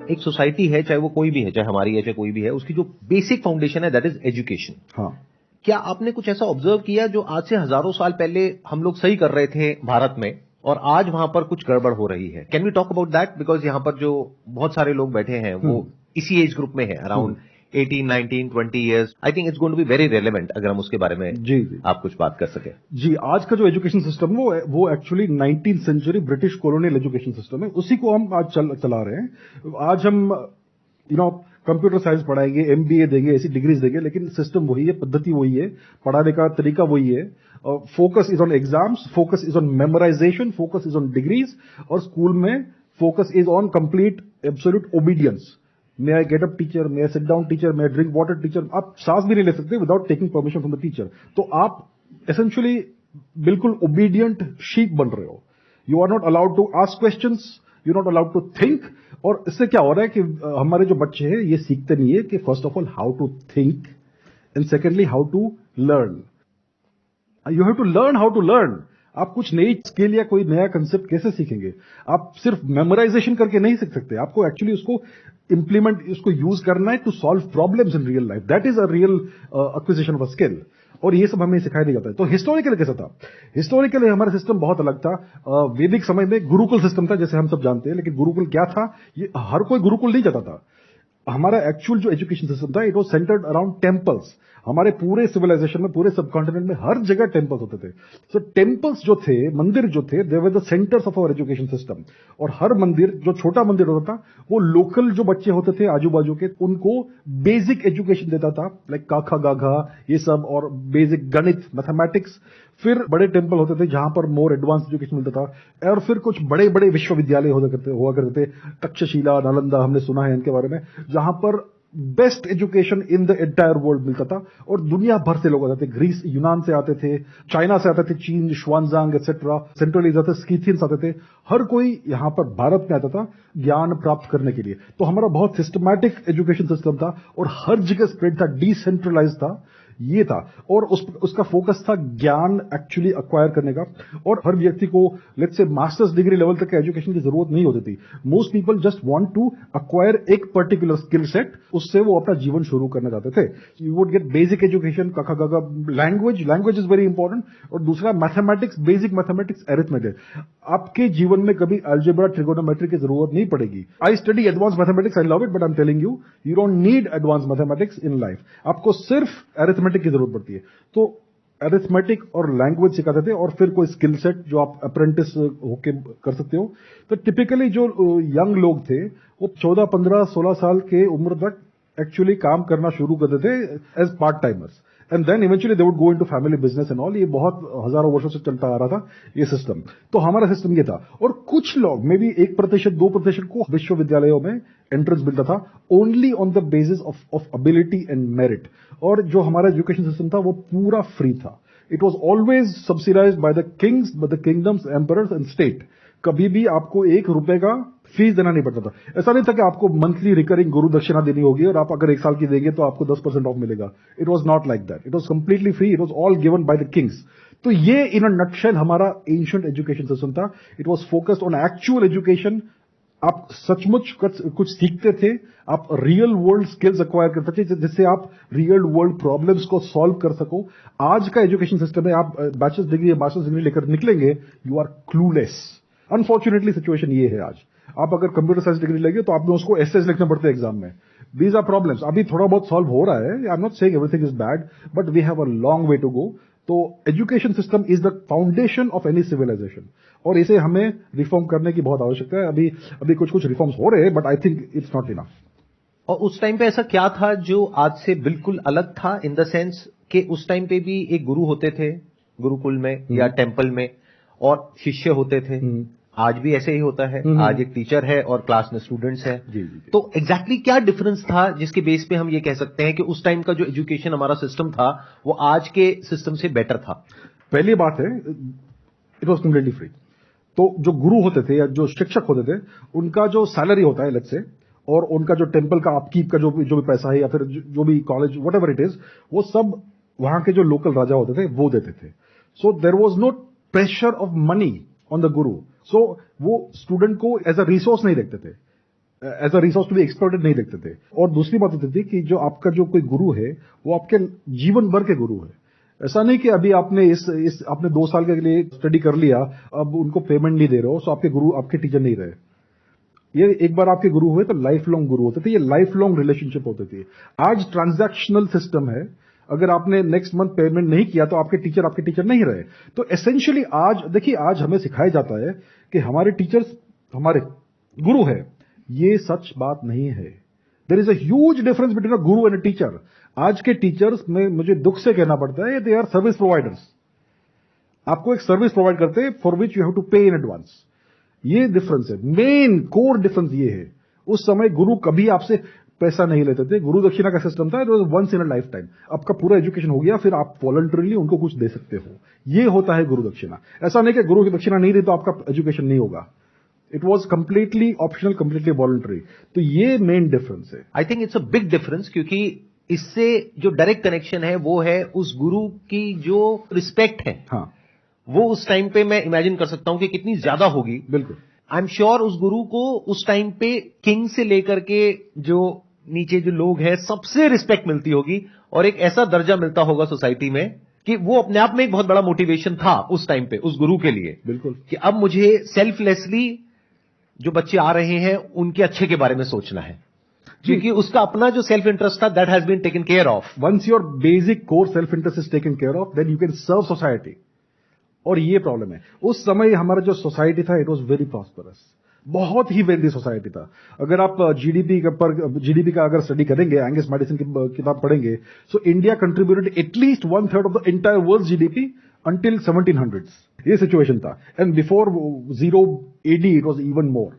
एक सोसाइटी है, चाहे वो कोई भी है, चाहे हमारी है, चाहे कोई भी है, उसकी जो बेसिक फाउंडेशन है दैट इज एजुकेशन। हाँ, क्या आपने कुछ ऐसा ऑब्जर्व किया जो आज से हजारों साल पहले हम लोग सही कर रहे थे भारत में और आज वहां पर कुछ गड़बड़ हो रही है? Can we talk about that? Because यहाँ पर जो बहुत सारे लोग बैठे हैं वो इसी एज ग्रुप में है, around 18, 19, 20 years. I think it's going to be very relevant अगर हम उसके बारे में जी जी आप कुछ बात कर सके। जी। आज का जो एजुकेशन सिस्टम वो actually 19th century British colonial education system है, उसी को हम आज चला रहे हैं। आज हम कंप्यूटर साइंस पढ़ाएंगे, एमबीए देंगे, ऐसी डिग्रीज देंगे, लेकिन सिस्टम वही है, पद्धति वही है, पढ़ाने का तरीका वही है। Focus is on exams, focus is on memorisation, focus is on degrees, और स्कूल में focus is on complete absolute obedience. May I get up teacher, may I sit down teacher, may I drink water teacher. आप सांस भी नहीं ले सकते without taking permission from the teacher. तो आप एसेंशियली बिल्कुल ओबीडियंट शीप बन रहे हो। You are not allowed to ask questions, you are not allowed to think. और इससे क्या हो रहा है कि हमारे जो बच्चे हैं ये सीखते नहीं है कि first of all how to think and secondly how to learn. You have to learn how to learn. आप कुछ नई स्किल या कोई नया कंसेप्ट कैसे सीखेंगे? आप सिर्फ मेमोराइजेशन करके नहीं सीख सकते, आपको एक्चुअली उसको इंप्लीमेंट, उसको यूज करना है to solve problems in real life. That is a real acquisition of a skill, और ये सब हमें सिखाया नहीं जाता है। तो हिस्टोरिकली कैसा था? हिस्टोरिकली हमारा सिस्टम बहुत अलग था। वैदिक समय में गुरुकुल सिस्टम था, जैसे हम सब जानते हैं, लेकिन गुरुकुल क्या था, ये हर कोई गुरुकुल नहीं जाता था। हमारा एक्चुअल जो एजुकेशन सिस्टम था, it was centred around temples. हमारे पूरे सिविलाइजेशन में, पूरे सबकॉन्टिनेंट में हर जगह टेम्पल्स होते थे। सो टेम्पल्स जो थे, मंदिर जो थे, they were the centres of our education system. और हर मंदिर, जो छोटा मंदिर होता था, वो लोकल जो बच्चे होते थे आजू बाजू के, उनको बेसिक एजुकेशन देता था, लाइक काखा गाघा ये सब, और बेसिक गणित, मैथमेटिक्स। फिर बड़े टेम्पल होते थे जहां पर मोर एडवांस एजुकेशन मिलता था, और फिर कुछ बड़े बड़े विश्वविद्यालय हुआ करते थे, तक्षशिला, नालंदा, हमने सुना है इनके बारे में, जहां पर best education in the entire world मिलता था। और दुनिया भर से लोग आते थे, ग्रीस, यूनान से आते थे, चाइना से आते थे, चीन, श्वानजांग एक्सेट्रा, सेंट्रल एशिया से स्कीथियंस आते थे। हर कोई यहां पर भारत में आता था ज्ञान प्राप्त करने के लिए। तो हमारा बहुत सिस्टमैटिक एजुकेशन सिस्टम था, और हर जगह स्प्रेड था, डिसेंट्रलाइज था, ये था। और उसका फोकस था ज्ञान एक्चुअली अक्वायर करने का। और हर व्यक्ति को let's say masters degree level तक का एजुकेशन की जरूरत नहीं होती थी। Most people just want to acquire एक पर्टिकुलर स्किल सेट, उससे वो अपना जीवन शुरू करना चाहते थे। You would get basic education, काका गागा, लैंग्वेज इज वेरी इंपॉर्टेंट, और दूसरा मैथमेटिक्स, बेसिक मैथमेटिक्स, एरिथमेटिक। आपके जीवन में कभी अलजेब्रा, ट्रिगोनोमेट्री की जरूरत नहीं पड़ेगी। I study advance mathematics, I love it, but I am telling you, you don't need advance mathematics in life. आपको सिर्फ एरिथमेटिक की जरूरत पड़ती है। तो एरिथमेटिक और लैंग्वेज सिखाते थे, और फिर कोई स्किल सेट जो आप अप्रेंटिस होके कर सकते हो। तो टिपिकली जो यंग लोग थे, वो 14, 15, 16 साल के उम्र तक एक्चुअली काम करना शुरू करते थे as part timers, and then eventually they would go into family business and all. ये बहुत हजारों वर्षों से चलता आ रहा था ये सिस्टम। तो हमारा सिस्टम ये था। और कुछ लोग, मे बी 1%, 2% को विश्वविद्यालयों में एंट्रेंस मिलता था, only on the basis of ability and merit. और जो हमारा एजुकेशन सिस्टम था वो पूरा फ्री था। It was always subsidised by the Kings, by the kingdoms, emperors and state. कभी भी आपको ₹1 का फीस देना नहीं पड़ता था। ऐसा नहीं था कि आपको मंथली रिकरिंग गुरु दक्षिणा देनी होगी, और आप अगर 1 साल की देंगे तो आपको 10% ऑफ मिलेगा। It was not like that. It was completely free. It was all given by the Kings. तो ये इन अ नटशेल हमारा एंशिएंट एजुकेशन सिस्टम था। It was focused on actual education. आप सचमुच कुछ सीखते थे, आप रियल वर्ल्ड स्किल्स एक्वायर करते थे, जिससे आप रियल वर्ल्ड प्रॉब्लम्स को सॉल्व कर सको। आज का एजुकेशन सिस्टम है, आप बैचलर्स डिग्री या मास्टर्स डिग्री लेकर निकलेंगे, you are clueless. Unfortunately situation ये है आज। आप अगर कंप्यूटर साइंस डिग्री लेंगे तो आपने उसको एसेज लिखना पड़ता है एग्जाम में। These are problems. अभी थोड़ा बहुत सॉल्व हो रहा है, I am not saying everything is bad, but we have a long way to go. तो education system is the foundation of any civilisation, और इसे हमें रिफॉर्म करने की बहुत आवश्यकता है। अभी कुछ रिफॉर्म्स हो रहे हैं, but I think it's not enough. और उस टाइम पे ऐसा क्या था जो आज से बिल्कुल अलग था, इन द सेंस कि उस टाइम पे भी एक गुरु होते थे गुरुकुल में या टेम्पल में, और शिष्य होते थे। आज भी ऐसे ही होता है। आज एक टीचर है और क्लास में स्टूडेंट्स हैं। जी। तो एग्जैक्टली क्या डिफरेंस था जिसके बेस पे हम ये कह सकते हैं कि उस टाइम का जो एजुकेशन हमारा सिस्टम था वो आज के सिस्टम से बेटर था? पहली बात है, इट वॉज कम्प्लीटली फ्री। तो जो गुरु होते थे या जो शिक्षक होते थे, उनका जो सैलरी होता है लेट्स से, और उनका जो टेम्पल का अपकीप का जो भी पैसा है, या फिर जो भी college what ever it is, वो सब वहां के जो लोकल राजा होते थे वो देते थे। So there was no pressure of money on the guru. So वो स्टूडेंट को एज अ रिसोर्स नहीं देखते थे। As a resource to be exploited नहीं देखते थे। और दूसरी बात होती थी कि जो आपका जो कोई गुरु है वो आपके जीवन भर के गुरु है। ऐसा नहीं कि अभी आपने आपने 2 साल के लिए स्टडी कर लिया, अब उनको पेमेंट नहीं दे रहे हो, सो आपके गुरु आपके टीचर नहीं रहे। ये एक बार आपके गुरु हुए तो लाइफ लॉन्ग गुरु होते थे, ये लाइफ लॉन्ग रिलेशनशिप होती थी। आज ट्रांजैक्शनल सिस्टम है, अगर आपने नेक्स्ट मंथ पेमेंट नहीं किया तो आपके टीचर नहीं रहे। तो एसेंशियली आज देखिए, आज हमें सिखाया जाता है कि हमारे टीचर्स हमारे गुरु है। ये सच बात नहीं है। There is a huge difference between a guru and a teacher. आज के टीचर्स में मुझे दुख से कहना पड़ता है, दे आर सर्विस प्रोवाइडर्स। आपको एक सर्विस प्रोवाइड करते हैं for which you have to pay in advance. ये डिफरेंस है, मेन कोर डिफरेंस ये है। उस समय गुरु कभी आपसे पैसा नहीं लेते थे, गुरु दक्षिणा का सिस्टम था, it was once in a lifetime. आपका पूरा एजुकेशन हो गया, फिर आप वॉलंटरीली उनको कुछ दे सकते हो। ये होता है गुरु दक्षिणा। ऐसा नहीं कि गुरु की दक्षिणा नहीं दी तो आपका एजुकेशन नहीं होगा। It was completely optional, completely voluntary. तो ये मेन डिफरेंस है। आई think it's a big difference, क्योंकि इससे जो डायरेक्ट कनेक्शन है वो है उस गुरु की जो रिस्पेक्ट है। हाँ, वो उस टाइम पे मैं इमेजिन कर सकता हूं कि कितनी ज्यादा होगी। बिल्कुल। आई एम श्योर उस गुरु को उस टाइम पे किंग से लेकर के जो नीचे जो लोग हैं सबसे रिस्पेक्ट मिलती होगी, और एक ऐसा दर्जा मिलता होगा सोसाइटी में कि वो अपने आप में एक बहुत बड़ा मोटिवेशन था उस टाइम पे उस गुरु के लिए। बिल्कुल। कि अब मुझे सेल्फलेसली जो बच्चे आ रहे हैं उनके अच्छे के बारे में सोचना है, क्योंकि उसका अपना जो सेल्फ इंटरेस्ट था that has been taken care of. Once your basic core self interest is taken care of, then you can serve society. और ये प्रॉब्लम है। उस समय हमारा जो सोसाइटी था, इट वॉज वेरी प्रॉस्परस, बहुत ही वेल्दी सोसाइटी था। अगर आप जीडीपी का अगर स्टडी करेंगे, एंगस मैडिसन की किताब पढ़ेंगे, so India contributed at least 1/3 of the entire world GDP until 1700s। ये सिचुएशन था। And before 0 AD it was even more.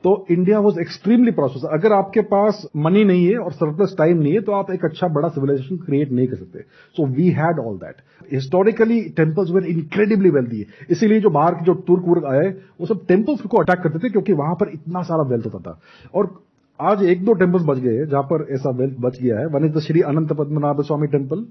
तो इंडिया वॉज एक्सट्रीमली प्रोसेस। अगर आपके पास मनी नहीं है और सरप्लस टाइम नहीं है तो आप एक अच्छा बड़ा सिविलाइजेशन क्रिएट नहीं कर सकते। So we had all that. Historically temples were incredibly wealthy. इसीलिए जो बाहर के जो तुर्क वर्क आए वो सब टेम्पल्स को अटैक करते थे, क्योंकि वहां पर इतना सारा वेल्थ होता था। और आज 1-2 टेम्पल्स बच गए हैं जहां पर ऐसा वेल्थ बच गया है। One is the Shri Anant Padmanabha Swamy temple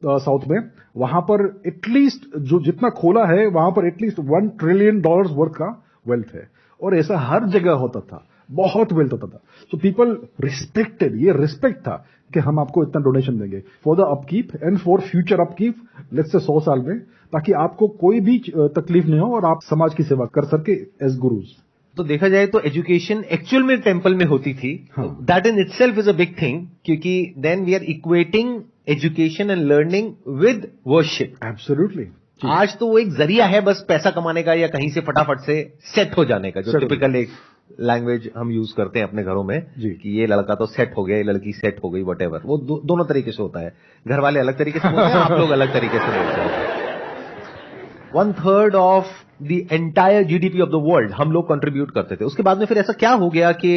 south में। वहां पर एटलीस्ट जो जितना खोला है वहां पर एटलीस्ट $1 ट्रिलियन वर्थ का वेल्थ है। और ऐसा हर जगह होता था, बहुत वेल्थ होता था। सो पीपल रिस्पेक्टेड, ये रिस्पेक्ट था कि हम आपको इतना डोनेशन देंगे for the upkeep and for future upkeep, let's say 100 साल में, ताकि आपको कोई भी तकलीफ नहीं हो और आप समाज की सेवा कर सके एज गुरुज। तो देखा जाए तो एजुकेशन एक्चुअल में टेम्पल में होती थी। That in itself is a big thing, क्योंकि then we are equating education and learning with worship. Absolutely. आज तो वो एक जरिया है बस पैसा कमाने का या कहीं से फटाफट से सेट हो जाने का, जो टिपिकल एक लैंग्वेज हम यूज करते हैं अपने घरों में कि ये लड़का तो सेट हो गया, ये लड़की सेट हो गई, वटेवर। वो दोनों तरीके से होता है। घर वाले अलग तरीके से बोलते हैं, आप लोग अलग तरीके से बोलते हैं। 1/3 of the entire GDP of the world हम लोग कंट्रीब्यूट करते थे। उसके बाद में फिर ऐसा क्या हो गया कि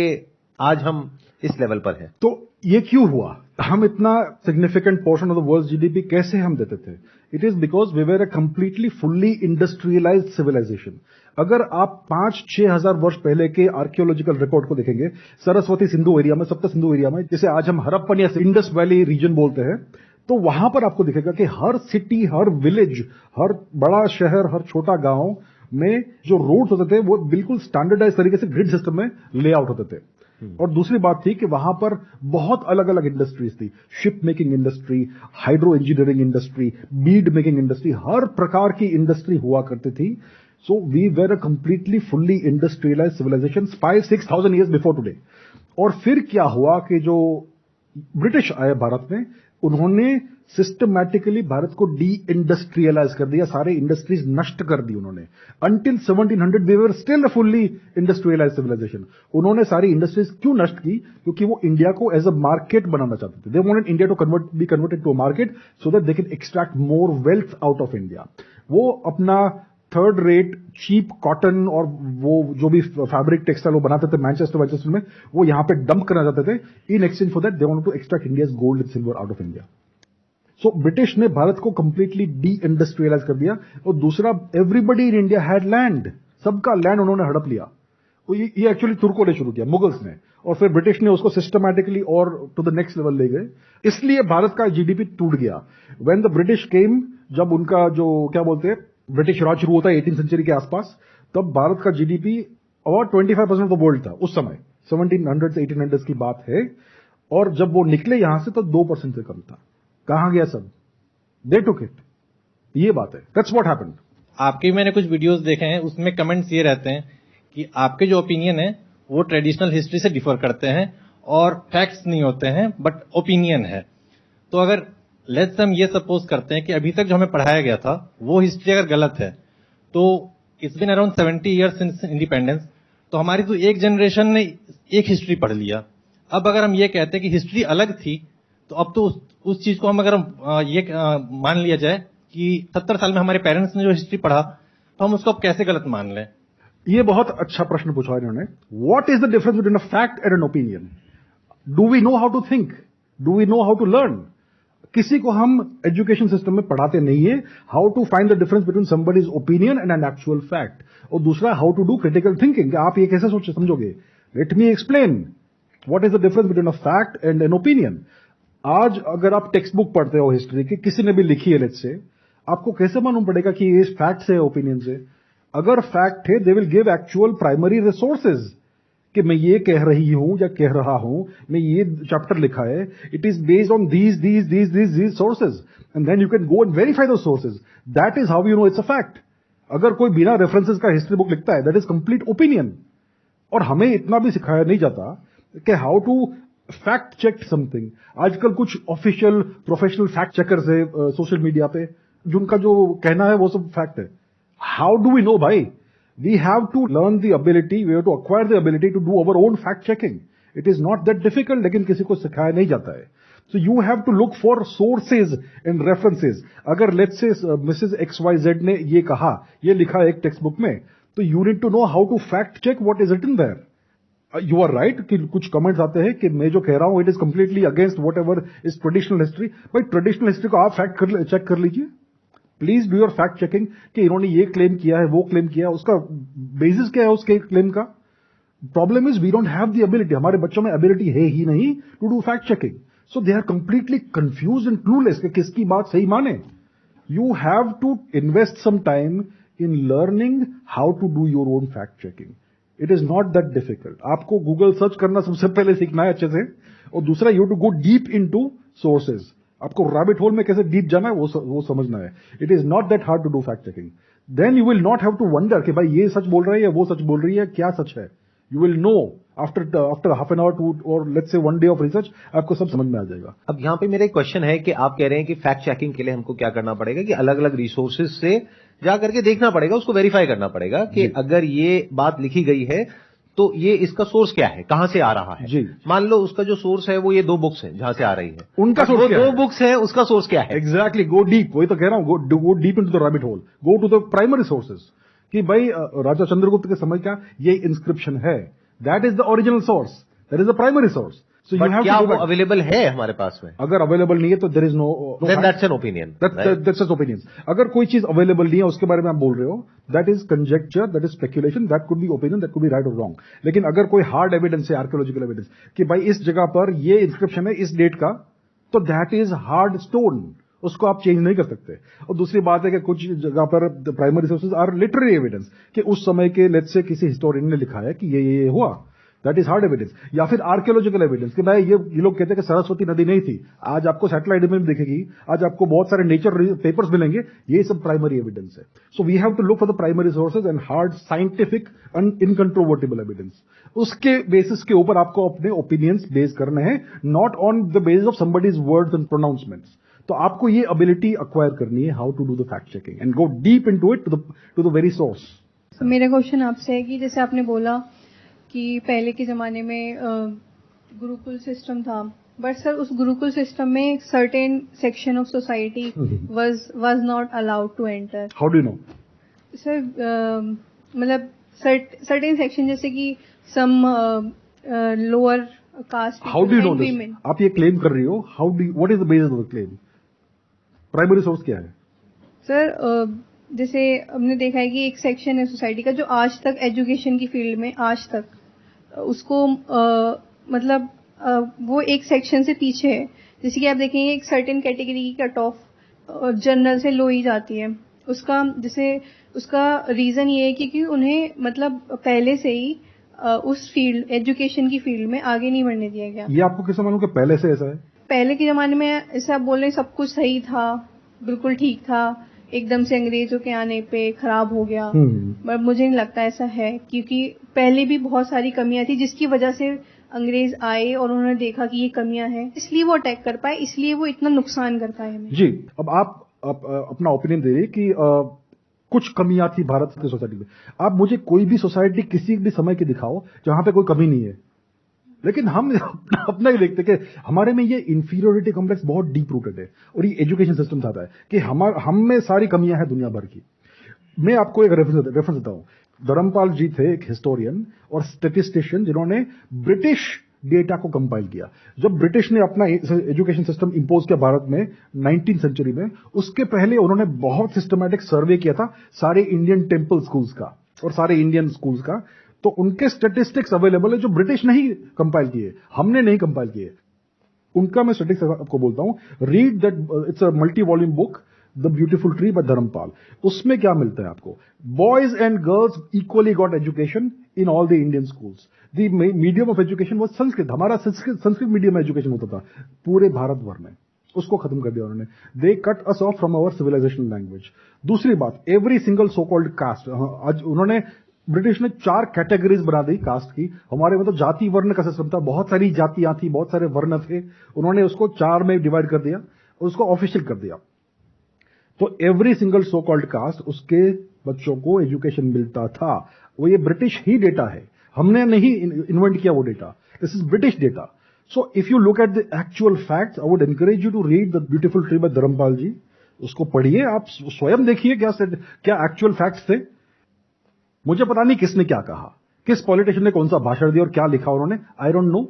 आज हम इस लेवल पर हैं? तो ये क्यों हुआ? हम इतना significant portion of the world GDP कैसे हम देते थे? It is because we were a completely fully industrialised civilisation. अगर आप 5-6 हजार वर्ष पहले के आर्कियोलॉजिकल रिकॉर्ड को देखेंगे, सरस्वती सिंधु एरिया में, सप्त सिंधु एरिया में, जिसे आज हम हड़प्पन या इंडस वैली रीजन बोलते हैं, तो वहां पर आपको दिखेगा कि हर सिटी, हर विलेज, हर बड़ा शहर, हर छोटा गांव में जो रोड्स होते थे वो बिल्कुल स्टैंडर्डाइज तरीके से ग्रिड सिस्टम में लेआउट होते थे। और दूसरी बात थी कि वहां पर बहुत अलग अलग इंडस्ट्रीज थी। Ship making industry, hydro engineering industry, bead making industry, हर प्रकार की इंडस्ट्री हुआ करती थी। So we were a completely fully industrialised civilisation 5,000-6,000 years before today. और फिर क्या हुआ कि जो ब्रिटिश आए भारत में, उन्होंने सिस्टमैटिकली भारत को डी इंडस्ट्रियलाइज कर दिया, सारे इंडस्ट्रीज नष्ट कर दी उन्होंने। Until 1700 we were still a fully industrialise civilisation. उन्होंने सारी इंडस्ट्रीज क्यों नष्ट की? क्योंकि वो इंडिया को एज अ मार्केट बनाना चाहते थे। They wanted India to be converted to a market so that they can extract more wealth out of India. वो अपना थर्ड रेट चीप कॉटन और वो जो भी फैब्रिक टेक्सटाइल वो बनाते थे मैनचेस्टर में, वो यहां पे डंप करना चाहते थे। In exchange for that they wanted to extract India's gold and silver out of India. So British ने भारत को कंप्लीटली डी इंडस्ट्रियलाइज कर दिया। और दूसरा, everybody in India had land, सबका लैंड उन्होंने हड़प लिया। तो ये एक्चुअली तुर्कों ने शुरू किया, मुगल्स ने, और फिर ब्रिटिश ने उसको सिस्टमैटिकली और टू द नेक्स्ट लेवल ले गए। इसलिए भारत का जीडीपी टूट गया। व्हेन द ब्रिटिश केम, जब उनका जो क्या बोलते हैं ब्रिटिश राज शुरू होता है 18th सेंचुरी के आसपास, तब भारत का GDP about 25% of the world था उस समय, 1700s 1800s की बात है, और जब वो निकले यहां से तो 2% से कम था। कहां गया सब? दे टुक इट। ये बात है, दैट्स व्हाट हैपेंड। आपके मैंने कुछ वीडियोस देखे हैं, उसमें कमेंट्स ये रहते हैं कि आपके जो ओपिनियन है वो ट्रेडिशनल हिस्ट्री से डिफर करते हैं और फैक्ट्स नहीं होते हैं बट ओपिनियन है। तो अगर लेट्स हम ये सपोज करते हैं कि अभी तक जो हमें पढ़ाया गया था वो हिस्ट्री अगर गलत है, तो it's been around 70 years since independence, तो हमारी तो एक जनरेशन ने एक हिस्ट्री पढ़ लिया। अब अगर हम ये कहते हैं कि हिस्ट्री अलग थी, तो अब तो उस चीज को हम अगर मान लिया जाए कि 70 साल में हमारे पेरेंट्स ने जो हिस्ट्री पढ़ा, तो हम उसको अब कैसे गलत मान लें? ये बहुत अच्छा प्रश्न पूछा इन्होंने। What is the difference between a fact and an opinion? Do we know how to think? Do we know how to learn? किसी को हम एजुकेशन सिस्टम में पढ़ाते नहीं है how to find the difference between somebody's opinion and an actual fact. और दूसरा, how to do critical thinking. आप ये कैसे समझोगे? Let me explain what is the difference between a fact and an opinion. आज अगर आप टेक्स्ट बुक पढ़ते हो हिस्ट्री की, किसी ने भी लिखी है लेट्स से, आपको कैसे मालूम पड़ेगा कि ये फैक्ट से ओपिनियन से? अगर फैक्ट है, they will give actual primary resources कि मैं ये कह रही हूं या कह रहा हूं, मैं ये चैप्टर लिखा है, it is based on these sources, and then you can go and verify those sources. That is how you know it's a fact. अगर कोई बिना रेफरेंसेज का हिस्ट्री बुक लिखता है, दैट इज कंप्लीट ओपिनियन। और हमें इतना भी सिखाया नहीं जाता कि how to fact check something. आजकल कुछ ऑफिशियल प्रोफेशनल फैक्ट चेकर्स है सोशल मीडिया पे, जिनका जो कहना है वो सब फैक्ट है। हाउ डू वी नो भाई? We have to learn the ability, we have to acquire the ability to do our own fact checking. It is not that difficult, लेकिन किसी को सिखाया नहीं जाता है। So you have to look for sources and references. अगर let's say Mrs. XYZ ने ये कहा, ये लिखा है एक टेक्स्ट बुक में, तो you need to know how to fact check what is written there. You are right कि कुछ कमेंट्स आते हैं कि मैं जो कह रहा हूं it is completely against whatever is traditional history. भाई ट्रेडिशनल हिस्ट्री को आप फैक्ट चेक कर लीजिए। Please do your fact checking कि इन्होंने ये क्लेम किया है, वो क्लेम किया है, उसका बेसिस क्या है उसके क्लेम का। Problem is we don't have the ability, हमारे बच्चों में एबिलिटी है ही नहीं to do fact checking. So they are completely confuse and clueless कि किसकी बात सही माने। You have to invest some time in learning how to do your own fact checking. It is not that difficult. आपको Google search करना सबसे पहले सीखना है अच्छे से, और दूसरा you to go deep in to sources. आपको रैबिट होल में कैसे डीप जाना है वो समझना है। It is not that hard to do fact checking. Then you will not have to wonder कि भाई ये सच बोल रहा है या वो सच बोल रही है, क्या सच है। You will know after half an hour to और let's say 1 day of research, आपको सब समझ में आ जाएगा। अब यहां पे मेरा एक क्वेश्चन है कि आप कह रहे हैं कि फैक्ट चेकिंग के लिए हमको क्या करना पड़ेगा कि अलग अलग रिसोर्सेज से जा करके देखना पड़ेगा, उसको वेरीफाई करना पड़ेगा कि अगर ये बात लिखी गई है तो ये इसका सोर्स क्या है, कहां से आ रहा है। जी। मान लो उसका जो सोर्स है वो ये 2 बुक्स हैं जहां से आ रही है, उनका सोर्स क्या है? 2 बुक्स हैं, उसका सोर्स क्या है? Exactly, go deep. वही तो कह रहा हूं, go deep into the rabbit hole, go to the primary sources कि भाई राजा चंद्रगुप्त के समय का ये इंस्क्रिप्शन है, that is the original source, that is the primary source. So you have क्या to वो अवेलेबल है हमारे पास में? अगर अवेलेबल नहीं है तो there is no, then that's an opinion. That's just opinions. अगर कोई चीज अवेलेबल नहीं है उसके बारे में आप बोल रहे हो, that is conjecture, that is speculation, that could be opinion, that could be right और रॉन्ग। लेकिन अगर कोई हार्ड एविडेंस है, आर्कियोलॉजिकल एविडेंस कि भाई इस जगह पर ये इंस्क्रिप्शन है इस डेट का, तो दैट इज हार्ड स्टोन, उसको आप चेंज नहीं कर सकते। और दूसरी बात है कि कुछ जगह पर primary sources are literary evidence कि उस समय के लेट्स से किसी हिस्टोरियन ने लिखा है कि ये हुआ, दैट इज हार्ड एविडेंस। या फिर आर्कियोलॉजिकल एविडेंस कि भाई ये लोग कहते हैं कि सरस्वती नदी नहीं थी, आज आपको सैटेलाइट इमेज दिखेगी, आज आपको बहुत सारे नेचर पेपर्स मिलेंगे, ये सब प्राइमरी एविडेंस है। So we have to look for the primary sources and hard scientific and incontrovertible evidence. उसके बेसिस के ऊपर आपको अपने ओपिनियंस बेस करने हैं, not on the basis of somebody's words and pronouncements. तो आपको ये एबिलिटी अक्वायर करनी है, how to do the fact checking and go deep into it to the very source. मेरा क्वेश्चन आपसे है कि जैसे आपने बोला कि पहले के जमाने में गुरुकुल सिस्टम था, बट सर उस गुरुकुल सिस्टम में certain section of society was not allowed to enter. How do you know? Sir मतलब सर्टेन सेक्शन जैसे कि some lower caste. How do you know this? आप ये क्लेम कर रही हो, how do, what is the basis of the claim? Primary source क्या है? सर जैसे हमने देखा है कि एक सेक्शन है सोसाइटी का जो आज तक एजुकेशन की फील्ड में आज तक उसको मतलब वो एक सेक्शन से पीछे है। जैसे कि आप देखेंगे एक सर्टेन कैटेगरी की कट ऑफ जनरल से लो ही जाती है। उसका रीजन ये है कि उन्हें मतलब पहले से ही उस फील्ड एजुकेशन की फील्ड में आगे नहीं बढ़ने दिया गया। ये आपको कैसे मालूम कि पहले से ऐसा है? पहले के जमाने में ऐसा आप बोल रहे हैं सब कुछ सही था, बिल्कुल ठीक था, एकदम से अंग्रेजों के आने पे खराब हो गया। बट मुझे नहीं लगता ऐसा है, क्योंकि पहले भी बहुत सारी कमियां थी जिसकी वजह से अंग्रेज आए और उन्होंने देखा कि ये कमियां हैं, इसलिए वो अटैक कर पाए, इसलिए वो इतना नुकसान कर पाए हमें। जी, अब आप अपना ओपिनियन दे रही कि कुछ कमियां थी भारत की सोसाइटी में। आप मुझे कोई भी सोसाइटी किसी भी समय की दिखाओ जहां पे कोई कमी नहीं है, लेकिन हम अपना ही देखते कि हमारे में ये इंफीरियोरिटी कॉम्प्लेक्स बहुत डीप रूटेड है और ये एजुकेशन सिस्टम चाहता है कि हम में सारी कमियां हैं दुनिया भर की। मैं आपको एक रेफरेंस देता हूं। धर्मपाल जी थे एक हिस्टोरियन और स्टैटिस्टिशियन जिन्होंने ब्रिटिश डेटा को कंपाइल किया। जब ब्रिटिश ने अपना एजुकेशन सिस्टम इंपोज किया भारत में 19th सेंचुरी में, उसके पहले उन्होंने बहुत सिस्टमैटिक सर्वे किया था सारे इंडियन टेम्पल स्कूल्स का और सारे इंडियन स्कूल्स का। तो उनके स्टैटिस्टिक्स अवेलेबल है जो ब्रिटिश नहीं कंपाइल किए, हमने नहीं कंपाइल किए। उनका मैं स्टैटिस्टिक्स आपको बोलता हूं, read that, it's a multi volume book, the beautiful tree by Dharampal. उसमें क्या मिलता है आपको? Boys and girls equally got education in all the Indian schools. The medium of education was Sanskrit. हमारा संस्कृत मीडियम में एजुकेशन होता था पूरे भारत भर में, उसको खत्म कर दिया उन्होंने। They cut us off from our civilisational language. दूसरी बात, every single so called caste, आज उन्होंने ब्रिटिश ने 4 कैटेगरीज बना दी कास्ट की। हमारे में तो जाति वर्ण का सिस्टम था, बहुत सारी जातियां थी, बहुत सारे वर्ण थे, उन्होंने उसको 4 में डिवाइड कर दिया और उसको ऑफिशियल कर दिया। तो every single so called caste, उसके बच्चों को एजुकेशन मिलता था। वो ये ब्रिटिश ही डेटा है, हमने नहीं इन्वेंट किया वो data, this is British data. So if you look at the actual facts, I would encourage you to read the beautiful tree by Dharampal ji. उसको पढ़िए, आप स्वयं देखिए क्या एक्चुअल फैक्ट्स थे। मुझे पता नहीं किसने क्या कहा, किस पॉलिटिशियन ने कौन सा भाषण दिया और क्या लिखा उन्होंने, आई डोंट नो।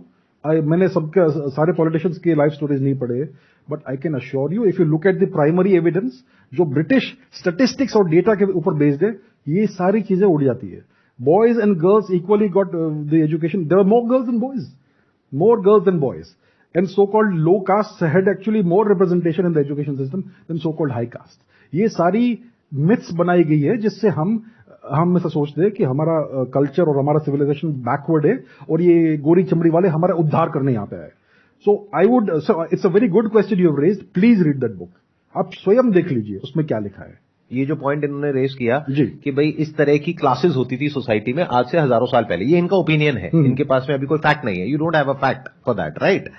मैंने सबके सारे पॉलिटिशियंस के लाइफ स्टोरीज नहीं पढ़े, but I can assure you, if you look at the primary evidence जो ब्रिटिश स्टैटिस्टिक्स और डेटा के ऊपर बेस्ड है, ये सारी चीजें उड़ जाती है। Boys and girls equally got the education, there are more girls than boys, more girls than boys, and so-called low caste had actually more representation in the education system than so-called high caste. ये सारी myths बनाई गई है जिससे हम ऐसा सोचते हैं कि हमारा कल्चर और हमारा सिविलाइजेशन बैकवर्ड है और ये गोरी चमड़ी वाले हमारा उद्धार करने यहाँ पे आए। So it's a very good question you have raised, please read that book, आप स्वयं देख लीजिए उसमें क्या लिखा है। ये जो पॉइंट इन्होंने रेज किया जी, कि भाई इस तरह की क्लासेस होती थी सोसाइटी में आज से हजारों साल पहले, ये इनका ओपिनियन है, इनके पास में अभी कोई फैक्ट नहीं है। You don't have a fact for that, right?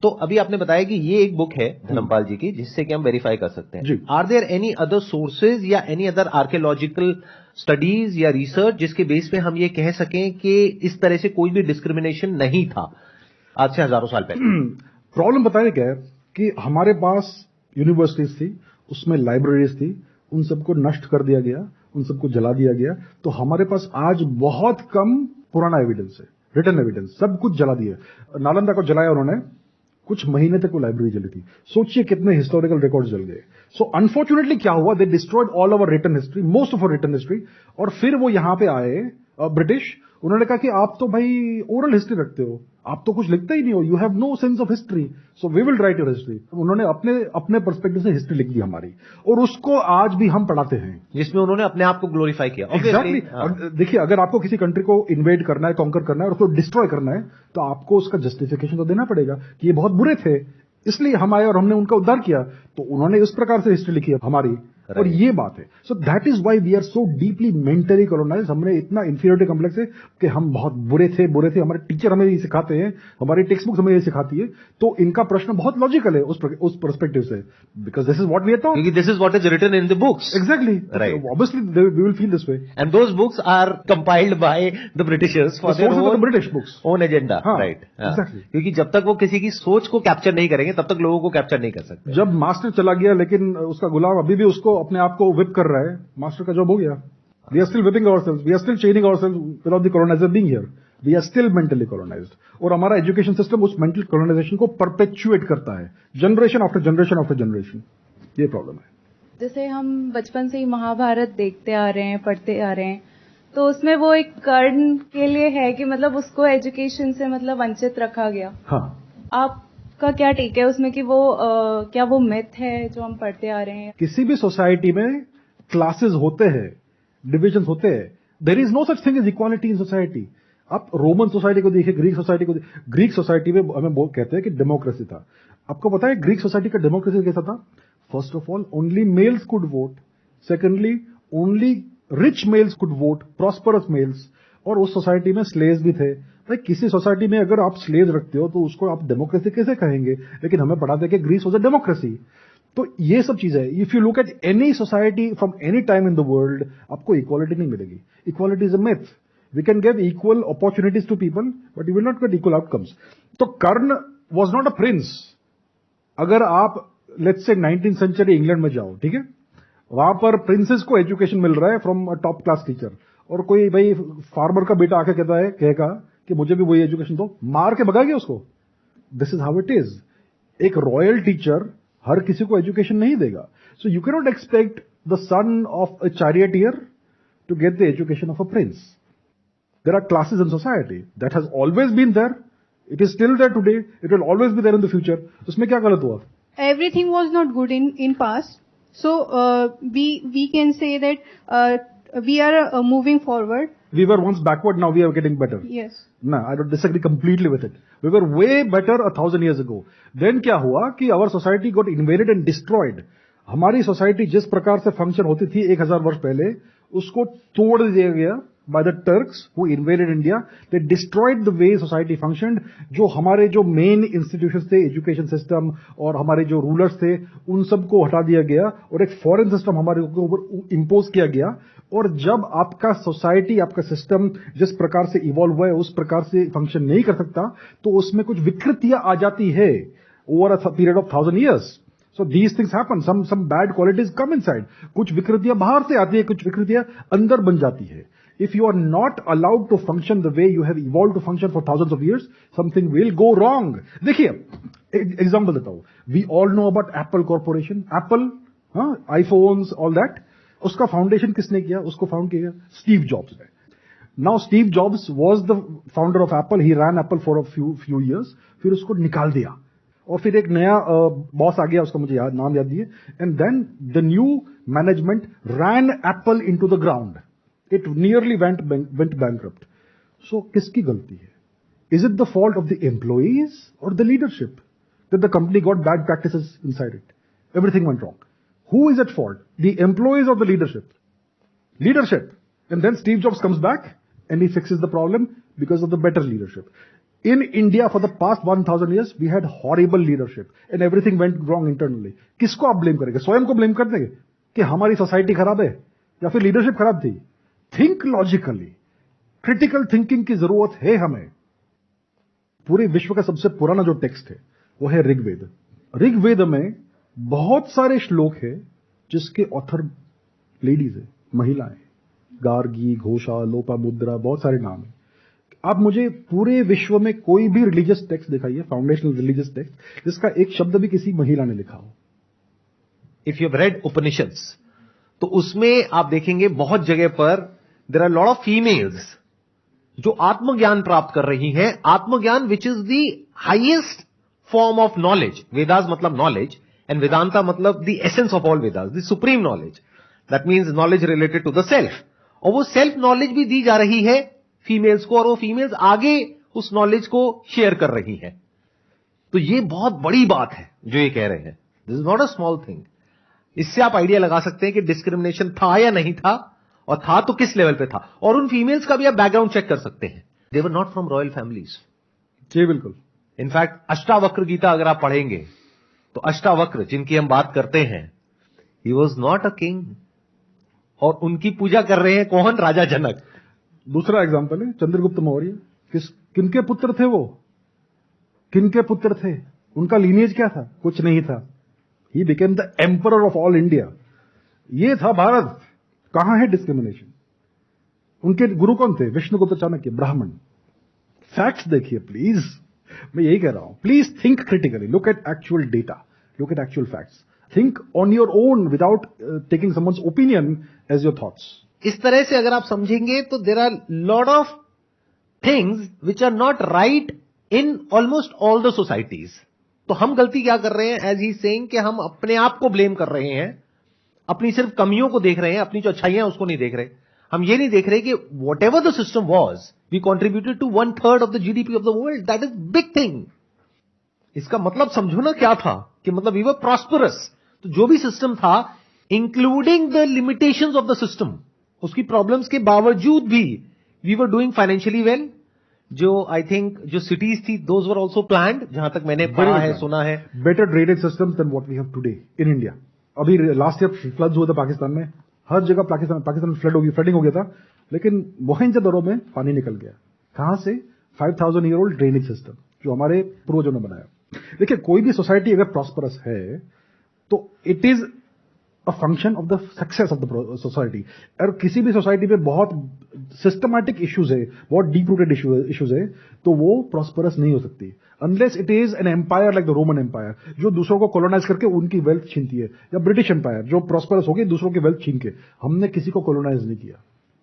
तो अभी आपने बताया कि ये एक बुक है धर्मपाल जी की जिससे कि हम वेरीफाई कर सकते हैं। Are there any other sources या एनी अदर आर्कियोलॉजिकल स्टडीज या रिसर्च जिसके बेस पे हम ये कह सकें कि इस तरह से कोई भी डिस्क्रिमिनेशन नहीं था आज से हजारों साल पहले? प्रॉब्लम बताया क्या है कि हमारे पास यूनिवर्सिटीज थी, उसमें लाइब्रेरीज थी, उन सबको नष्ट कर दिया गया, उन सबको जला दिया गया। तो हमारे पास आज बहुत कम पुराना एविडेंस है, रिटन एविडेंस, सब कुछ जला दिया। नालंदा को जलाया उन्होंने, कुछ महीने तक वो लाइब्रेरी जली थी। सोचिए कितने हिस्टोरिकल रिकॉर्ड्स जल गए। सो अनफॉर्चुनेटली क्या हुआ, they destroyed all over written history, most of our written history. और फिर वो यहां पे आए ब्रिटिश, उन्होंने कहा कि आप तो भाई ओरल हिस्ट्री रखते हो, आप तो कुछ लिखते ही नहीं हो, you have no sense of history, so we will write your history. उन्होंने अपने पर्सपेक्टिव से हिस्ट्री लिख दी हमारी, और उसको आज भी हम पढ़ाते हैं, जिसमें उन्होंने अपने आप को ग्लोरीफाई किया। एग्जैक्टली। देखिए, अगर आपको किसी कंट्री को इन्वेड करना है, कॉन्कर करना है और उसको डिस्ट्रॉय करना है, तो आपको उसका जस्टिफिकेशन तो देना पड़ेगा कि ये बहुत बुरे थे, इसलिए हम आए और हमने उनका उद्धार किया। तो उन्होंने इस प्रकार से हिस्ट्री लिखी है हमारी, और ये बात है। So that is why we are so deeply mentally colonised. हमने इतना इंफीरियरिटी कॉम्प्लेक्स है कि हम बहुत बुरे थे। हमारे टीचर हमें ये सिखाते हैं, हमारी टेक्स्ट बुक हमें ये सिखाती है। तो इनका प्रश्न बहुत लॉजिकल है उस पर्सपेक्टिव से, because this is what we are taught, क्योंकि this is what is written in the books. Exactly, right. Obviously we will feel this way, and those books are compiled by the Britishers for their own British books, own agenda. Right, exactly. क्योंकि जब तक वो किसी की सोच को capture नहीं करेंगे तब तक लोगों को कैप्चर नहीं कर सकते। जब मास्टर चला गया, लेकिन उसका गुलाम अभी भी उसको अपने आप को विप कर रहा है, मास्टर का जॉब हो गया। We are still whipping ourselves, we are still chaining ourselves without the coloniser being here, we are still mentally colonised. और हमारा एजुकेशन सिस्टम उस मेंटल कॉलोनाइजेशन को परपेचुएट करता है, generation after generation after generation. ये problem है। जैसे हम बचपन से ही महाभारत देखते आ रहे हैं, पढ़ते आ रहे हैं, तो उसमें वो एक कर्ण के लिए है कि मतलब उसको एजुकेशन से मतलब वंचित रखा गया। हाँ, आपका क्या टेक है उसमें कि वो क्या वो मिथ है जो हम पढ़ते आ रहे हैं? किसी भी सोसाइटी में क्लासेस होते हैं, डिविजन होते हैं, there is no such thing as equality in society. आप रोमन सोसाइटी को देखिए, ग्रीक सोसाइटी को देखिए। ग्रीक सोसाइटी में हमें कहते हैं कि डेमोक्रेसी था। आपको पता है ग्रीक सोसाइटी का डेमोक्रेसी कैसा था? First of all, only males could vote. Secondly, only rich males could vote, prosperous males. और उस सोसाइटी में स्लेव्स भी थे। भाई किसी सोसाइटी में अगर आप स्लेव्स रखते हो तो उसको आप डेमोक्रेसी कैसे कहेंगे? लेकिन हमें पढ़ाते हैं कि ग्रीस वाज अ डेमोक्रेसी। तो ये सब चीजें, if you look at any society from any time in the world, आपको इक्वालिटी नहीं मिलेगी। Equality is a myth. We can give equal opportunities to people, but you will not get equal outcomes. तो Karna was not a prince. अगर आप let's say 19th century England में जाओ, ठीक है, वहां पर प्रिंसेस को एजुकेशन मिल रहा है from a top class teacher, और कोई भाई फार्मर का बेटा आके कहेगा कि मुझे भी वही एजुकेशन दो, मार के भगाएंगे उसको। This is how it is. एक रॉयल टीचर हर किसी को एजुकेशन नहीं देगा। So you can not expect the son of a charioteer to get the education of a prince. There are classes in society, that has always been there, it is still there today, it will always be there in the future. उसमें क्या गलत हुआ? Everything was not good in past, so we can say that we are moving forward. We were once backward, now we are getting better. Yes. No, I don't disagree completely with it. We were way better 1,000 years ago. Then क्या हुआ कि our society got invaded and destroyed. हमारी society जिस प्रकार से function होती थी 1000 वर्ष पहले, उसको तोड़ दिया गया by the Turks who invaded India. They destroyed the way society functioned. जो हमारे जो मेन इंस्टीट्यूशन थे, एजुकेशन सिस्टम और हमारे जो रूलर्स थे, उन सबको हटा दिया गया और एक फॉरेन सिस्टम हमारे ऊपर इंपोज किया गया। और जब आपका सोसाइटी, आपका सिस्टम जिस प्रकार से इवॉल्व हुआ है उस प्रकार से फंक्शन नहीं कर सकता, तो उसमें कुछ विकृतियां आ जाती है over a period of 1000 years. So these things happen. Some bad qualities come inside. कुछ विकृतियां बाहर से आती है, कुछ विकृतियां अंदर बन जाती है। If you are not allowed to function the way you have evolved to function for thousands of years, something will go wrong. देखिए, एग्जाम्पल देता हूं। We all know about Apple Corporation. Apple, iPhones, all that. उसका foundation किसने किया? उसको found किया Steve jobs ने। Now Steve Jobs was the founder of Apple. He ran Apple for a few years. फिर उसको निकाल दिया और फिर एक नया बॉस आ गया, उसका मुझे नाम याद नहीं है। And then the new management ran Apple into the ground. It nearly went bankrupt. So किसकी गलती है? Is it the fault of the employees और the leadership that the company got bad practices inside it? Everything went wrong. Who is at fault, the employees और the leadership? Leadership. And then Steve Jobs comes back and he fixes the problem because of the better leadership. In India for the past 1000 years we had horrible leadership and everything went wrong internally. किसको आप blame करेंगे? स्वयं को blame कर देंगे कि हमारी society खराब है या फिर लीडरशिप खराब थी? Think logically. क्रिटिकल थिंकिंग की जरूरत है हमें। पूरे विश्व का सबसे पुराना जो टेक्स्ट है वो है ऋग्वेद। ऋग्वेद में बहुत सारे श्लोक है जिसके ऑथर लेडीज है, महिलाएं। गार्गी, घोषा, लोपामुद्रा, बहुत सारे नाम है। आप मुझे पूरे विश्व में कोई भी रिलीजियस टेक्स्ट दिखाइए, फाउंडेशनल रिलीजियस टेक्स्ट, जिसका एक शब्द भी किसी महिला ने लिखा हो। If you have read Upanishads तो उसमें आप देखेंगे बहुत जगह पर there are lot of females जो आत्मज्ञान प्राप्त कर रही हैं। आत्मज्ञान which is the highest form of knowledge. Vedas मतलब नॉलेज एंड वेदांता मतलब the essence of all Vedas, the supreme knowledge. That means knowledge related to the self. और वो सेल्फ नॉलेज भी दी जा रही है फीमेल्स को और वो फीमेल्स आगे उस नॉलेज को शेयर कर रही हैं। तो ये बहुत बड़ी बात है जो ये कह रहे हैं। This is not a small thing. इससे आप आइडिया लगा सकते हैं कि डिस्क्रिमिनेशन था या नहीं था, और था तो किस लेवल पे था। और उन फीमेल्स का भी आप बैकग्राउंड चेक कर सकते हैं। They were not from royal families. जी बिल्कुल। इनफैक्ट अष्टावक्र गीता अगर आप पढ़ेंगे तो अष्टावक्र जिनकी हम बात करते हैं, he was not a king. और उनकी पूजा कर रहे हैं कौन? राजा जनक। दूसरा एग्जांपल है चंद्रगुप्त मौर्य। किनके पुत्र थे वो? किनके पुत्र थे? उनका लीनिएज क्या था? कुछ नहीं था। He became the emperor of all India. ये था भारत। कहां है डिस्क्रिमिनेशन? उनके गुरु कौन थे? विष्णुगुप्त चाणक्य, ब्राह्मण। फैक्ट्स देखिए प्लीज। मैं यही कह रहा हूं, please think critically, look at actual data, look at actual facts, think on your own without taking someone's opinion as your thoughts. इस तरह से अगर आप समझेंगे तो there are lot of things which are not right in almost all the societies. तो हम गलती क्या कर रहे हैं? एज ही सेइंग कि हम अपने आप को ब्लेम कर रहे हैं, अपनी सिर्फ कमियों को देख रहे हैं, अपनी जो अच्छाइयां उसको नहीं देख रहे। हम ये नहीं देख रहे कि whatever the system was, we contributed to 1/3 of the GDP of the world. That is big thing. इसका मतलब समझो ना क्या था कि मतलब वी वर प्रॉस्परस. तो जो भी सिस्टम था, including the limitations of the system, उसकी प्रॉब्लम्स के बावजूद भी we were doing financially well. जो आई थिंक जो सिटीज थी, दोज वर ऑल्सो प्लान्ड, जहां तक मैंने पढ़ा है, सुना है. Better drainage system than what we have today in India. अभी लास्ट ईयर फ्लड्स हुए थे पाकिस्तान में, हर जगह पाकिस्तान में फ्लडिंग हो गया था, लेकिन मोहनजोदड़ो में पानी निकल गया. कहां से? 5000 ईयर ओल्ड ड्रेनेज सिस्टम जो हमारे पूर्वजों ने बनाया. देखिए, कोई भी सोसाइटी अगर प्रॉस्परस है तो it is a function of the success of the society. और किसी भी सोसाइटी पे बहुत सिस्टमैटिक इश्यूज है, बहुत डीप रूटेड इश्यूज है, तो वो प्रॉस्परस नहीं हो सकती unless it is an empire like the Roman empire, जो दूसरों को कॉलोनाइज करके उनकी वेल्थ छीनती है, या ब्रिटिश एम्पायर जो प्रॉस्परस हो गई दूसरों की वेल्थ छीन के. हमने किसी को कॉलोनाइज नहीं किया,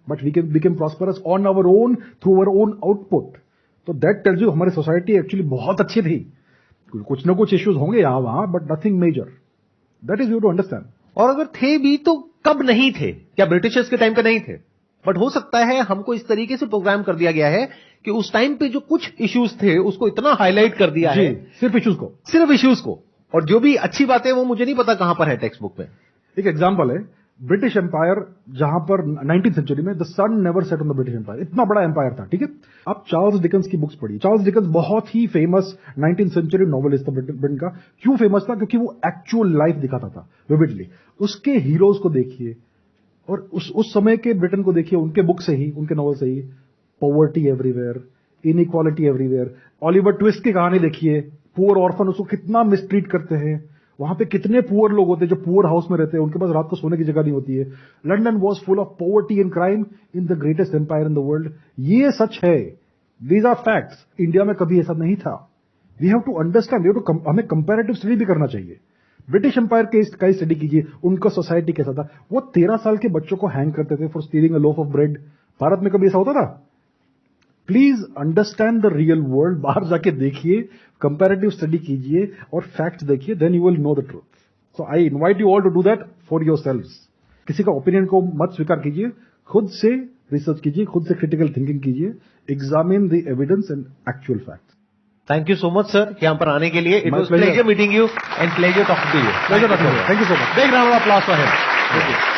but we can become prosperous on our own through our own output. तो दैट टेल्स यू हमारी सोसाइटी एक्चुअली बहुत अच्छी थी. कुछ ना कुछ इश्यूज होंगे यहां वहां, but nothing major. That is you to understand. और अगर थे भी तो कब नहीं थे? क्या ब्रिटिशर्स के टाइम पे नहीं थे? बट हो सकता है हमको इस तरीके से प्रोग्राम कर दिया गया है कि उस टाइम पे जो कुछ इश्यूज थे उसको इतना हाईलाइट कर दिया है, सिर्फ इश्यूज को. और जो भी अच्छी बातें वो मुझे नहीं पता कहां पर है टेक्स्ट बुक में. एक एग्जांपल है, ब्रिटिश एम्पायर, जहां पर 19th सेंचुरी में the sun never set on the British empire. इतना बड़ा एम्पायर था, ठीक है. आप चार्ल्स डिकेंस की बुक्स पढ़िए. चार्ल्स डिकेंस बहुत ही फेमस 19th सेंचुरी नॉवेलिस्ट था ब्रिटेन का. क्यों फेमस था? क्योंकि वो एक्चुअल लाइफ दिखाता था विविडली. उसके हीरोज को देखिए और उस समय के ब्रिटेन को देखिए, उनके बुक से ही, उनके नॉवल से ही. Poverty everywhere, inequality everywhere. Oliver Twist की कहानी देखिए, पुअर ऑर्फन, उसको कितना मिसट्रीट करते हैं. वहां पे कितने पुअर लोग होते हैं जो पुअर हाउस में रहते हैं, उनके पास रात को सोने की जगह नहीं होती है. London was full of poverty and crime in the greatest empire in the world. ये सच है. These are facts. इंडिया में कभी ऐसा नहीं था. वी हैव टू अंडरस्टैंड, हमें कंपैरेटिव स्टडी भी करना चाहिए. ब्रिटिश एम्पायर का स्टडी कीजिए, उनका सोसाइटी कैसा था. वो 13 साल के बच्चों को हैंग करते थे for stealing a loaf of bread. Bharat में कभी ऐसा होता था? Please understand the real world. बाहर जाके देखिए, कंपैरेटिव स्टडी कीजिए और फैक्ट्स देखिए, then you will know the truth. So I invite you all to do that for yourselves. किसी का ओपिनियन को मत स्वीकार कीजिए, खुद से रिसर्च कीजिए, खुद से क्रिटिकल थिंकिंग कीजिए. Examine the evidence and actual facts. Thank you so much sir यहां पर आने के लिए. It was pleasure meeting you and pleasure talking to you. Thank you so much. Big round of applause for him.